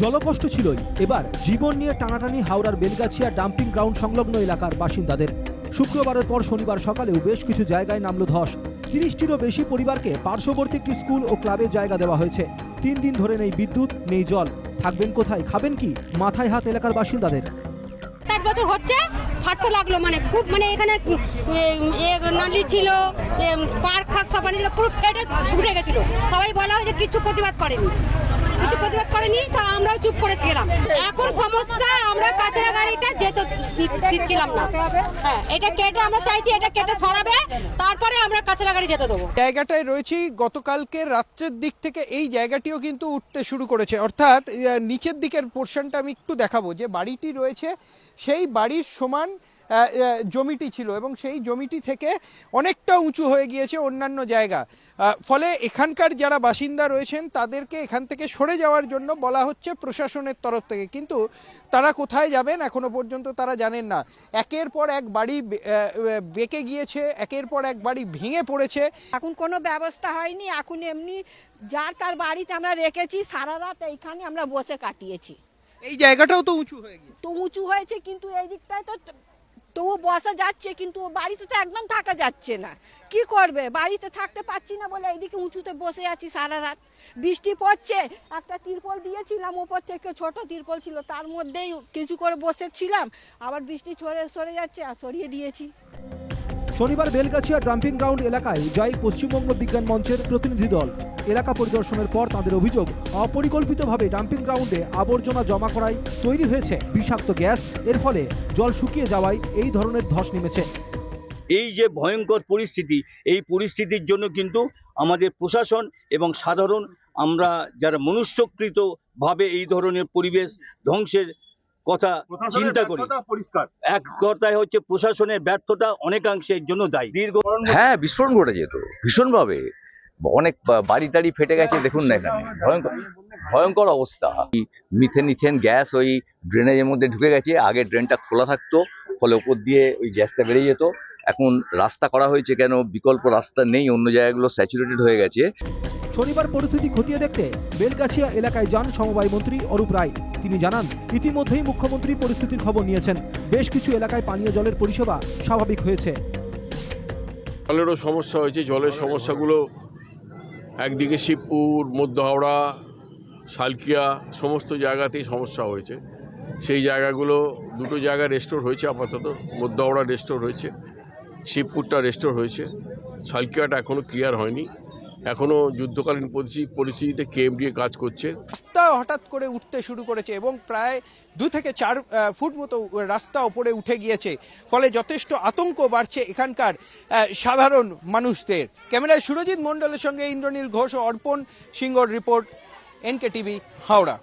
জলকষ্ট ছিলই, এবার জীবন নিয়ে টানাটানি হাওড়ার বেলগাছিয়া ডাম্পিং গ্রাউন্ড সংলগ্ন এলাকার বাসিন্দাদের। শুক্রবারের পর শনিবার সকালেও বেশ কিছু জায়গায় নামল ধস। ৩০টিরও বেশি পরিবারকে পার্শ্ববর্তী একটি স্কুল ও ক্লাবে জায়গা দেওয়া হয়েছে। ৩ দিন ধরে নেই বিদ্যুৎ, নেই জল। থাকবেন কোথায়, খাবেন কি, মাথায় হাত এলাকার বাসিন্দাদের। 8 বছর হচ্ছে, ফাটতে লাগলো, খুব এখানে নালি ছিল, পার্ক ফাঁক সব ছিল, পুরো ফেটে উঠে গেছিল। সবাই বলা হয় যে কিছু প্রতিবাদ করেনি, তা আমরাও চুপ করে গেলাম। এখন সমস্যা, আমরা কাঁচরা গাড়িটা যেতে দিচ্ছিলাম না। হ্যাঁ, এটা কেটে আমরা চাইছি, এটা কেটে সরাবে, তারপরে আমরা কাঁচরা গাড়ি যেতে দেবো। জায়গাটায় রয়েছি, গতকালকে রাত্রের দিক থেকে এই জায়গাটিও কিন্তু উঠতে শুরু করেছে। অর্থাৎ নিচের দিকের পোর্শনটা আমি একটু দেখাবো, যে বাড়িটি রয়েছে সেই বাড়ির সমান জমিটি ছিল এবং সেই জমিটি থেকে অনেকটা উঁচু হয়ে গিয়েছে অন্যান্য জায়গা। ফলে এখানকার যারা বাসিন্দা রয়েছেন তাদেরকে এখান থেকে সরে যাওয়ার জন্য বলা হচ্ছে প্রশাসনের তরফ থেকে, কিন্তু তারা কোথায় যাবেন এখনো পর্যন্ত তারা জানেন না। একের পর এক বাড়ি বেঁকে গিয়েছে, একের পর এক বাড়ি ভেঙে পড়েছে। এখন কোনো ব্যবস্থা হয়নি, এখন এমনি যার তার বাড়িতে আমরা রেখেছি, সারা রাত এইখানে আমরা বসে কাটিয়েছি। এই জায়গাটাও তো উঁচু হয়ে গিয়েছে। তো উঁচু হয়েছে, কিন্তু এই দিকটায় তো তবু বসা যাচ্ছে, কিন্তু বাড়িতে তো একদম থাকা যাচ্ছে না। কি করবে, বাড়িতে থাকতে পারছি না বলে এইদিকে উঁচুতে বসে আছি সারা রাত। বৃষ্টি পড়ছে, একটা তিরপল দিয়েছিলাম ওপর থেকে, ছোট তিরপল ছিল, তার মধ্যেই কিছু করে বসেছিলাম, আবার বৃষ্টি সরে যাচ্ছে আর সরিয়ে দিয়েছি। শনিবার বেলগাছিয়া ডাম্পিং গ্রাউন্ড এলাকায় যায় পশ্চিমবঙ্গ বিজ্ঞান মঞ্চের প্রতিনিধি দল। এলাকা পরিদর্শনের পর তাদের অভিযোগ, অপরিকল্পিতভাবে ডাম্পিং গ্রাউন্ডে আবর্জনা জমা করায় তৈরি হয়েছে বিষাক্ত গ্যাস। এর ফলে জল শুকিয়ে যাওয়ায় এই ধরনের ধস নেমেছে। এই যে ভয়ঙ্কর পরিস্থিতি, এই পরিস্থিতির জন্য কিন্তু আমাদের প্রশাসন এবং সাধারণ আমরা যারা মনুষ্যকৃতভাবে এই ধরনের পরিবেশ ধ্বংসের কথা চিন্তা করি, এক কথায় হচ্ছে প্রশাসনের ব্যর্থতা অনেকাংশের জন্য দায়ী। হ্যাঁ, বিস্ফোরণ ঘটে যেত ভীষণভাবে, অনেক বাড়ি টাড়ি ফেটে গেছে। দেখুন না, এখানে ভয়ঙ্কর অবস্থা। মিথেন গ্যাস ওই ড্রেনেজের মধ্যে ঢুকে গেছে। আগে ড্রেনটা খোলা থাকতো, ফলে ওপর দিয়ে ওই গ্যাসটা বেরিয়ে যেত। এখন রাস্তা করা হয়েছে কেন, বিকল্প রাস্তা নেই, অন্য জায়গাগুলো স্যাচুরেটেড হয়ে গেছে। শনিবার পরিস্থিতি খতিয়ে দেখতে বেলগাছিয়া এলাকায় যান সমবায় মন্ত্রী অরূপ রায়। তিনি জানান, ইতিমধ্যেই মুখ্যমন্ত্রী পরিস্থিতির খবর নিয়েছেন। বেশ কিছু এলাকায় পানীয় জলের পরিষেবা স্বাভাবিক হয়েছে। জলেরও সমস্যা হয়েছে। জলের সমস্যাগুলো একদিকে শিবপুর, মধ্য হাওড়া, শালকিয়া সমস্ত জায়গাতেই সমস্যা হয়েছে। সেই জায়গাগুলো দুটো জায়গা রেস্টোর হয়েছে আপাতত। মধ্য হাওড়া রেস্টোর হয়েছে, শিবপুরটা রেস্টোর হয়েছে, শালকিয়াটা এখনও ক্লিয়ার হয়নি। এখনও যুদ্ধকালীন পরিস্থিতিতে কেএমডিএ কাজ করছে। রাস্তা হঠাৎ করে উঠতে শুরু করেছে এবং প্রায় 2 থেকে 4 ফুট মতো রাস্তা ওপরে উঠে গিয়েছে। ফলে যথেষ্ট আতঙ্ক বাড়ছে এখানকার সাধারণ মানুষদের। ক্যামেরায় সুরজিৎ মণ্ডলের সঙ্গে ইন্দ্রনীল ঘোষ ও অর্পণ সিংহর রিপোর্ট, NK TV, হাওড়া।